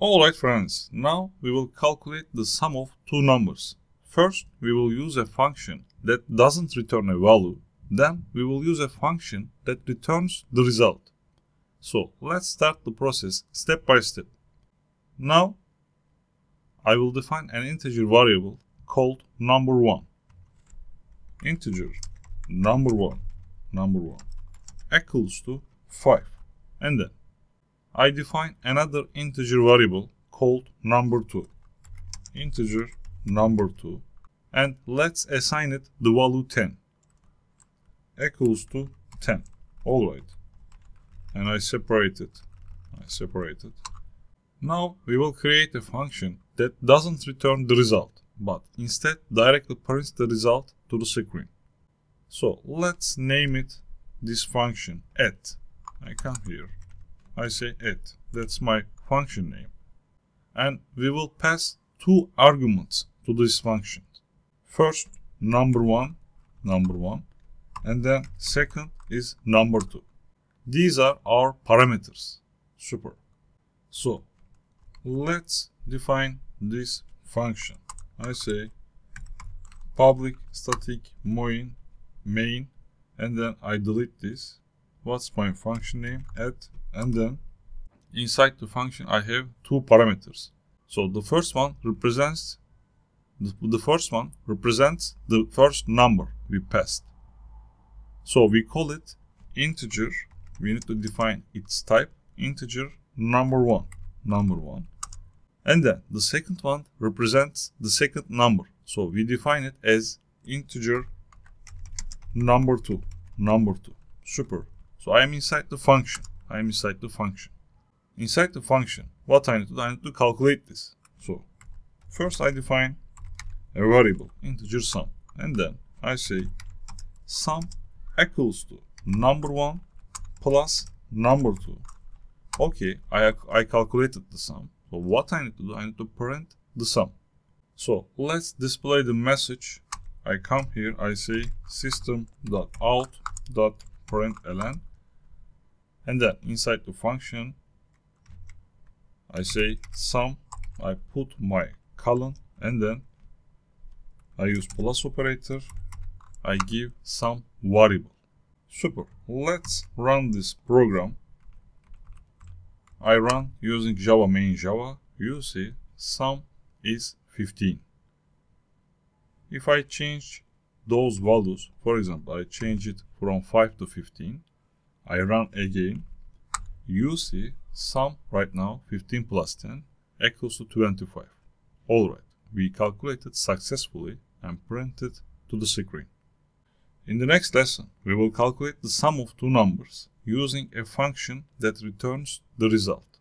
Alright friends, now we will calculate the sum of two numbers. First, we will use a function that doesn't return a value. Then we will use a function that returns the result. So let's start the process step by step. Now I will define an integer variable called number1. Integer number1 equals to 5. And then I define another integer variable called number2. Integer number2, and let's assign it the value 10 equals to 10. Alright, and I separate it. Now we will create a function that doesn't return the result, but instead directly prints the result to the screen. So let's name it this function at. I come here, I say at. That's my function name. And we will pass two arguments to this function. First, number1, and then second is number2. These are our parameters. Super. So let's define this function. I say public static main, and then I delete this. What's my function name? At. And then inside the function I have two parameters. So the first one represents the first number we passed. So we call it integer. We need to define its type, integer number1. And then the second one represents the second number. So we define it as integer number2. Super. So I am inside the function. Inside the function, what I need to do, I need to calculate this. So first I define a variable, integer sum, and then I say sum equals to number1 plus number2. Okay, I calculated the sum. So what I need to do, I need to print the sum. So let's display the message. I come here, I say System.out.println, and then inside the function I say sum, I put my colon, and then I use plus operator, I give some variable. Super. Let's run this program. I run using Java main Java. You see sum is 15. If I change those values, for example, I change it from 5 to 15, I run again, you see sum right now 15 plus 10 equals to 25. Alright, we calculated successfully and printed to the screen. In the next lesson, we will calculate the sum of two numbers using a function that returns the result.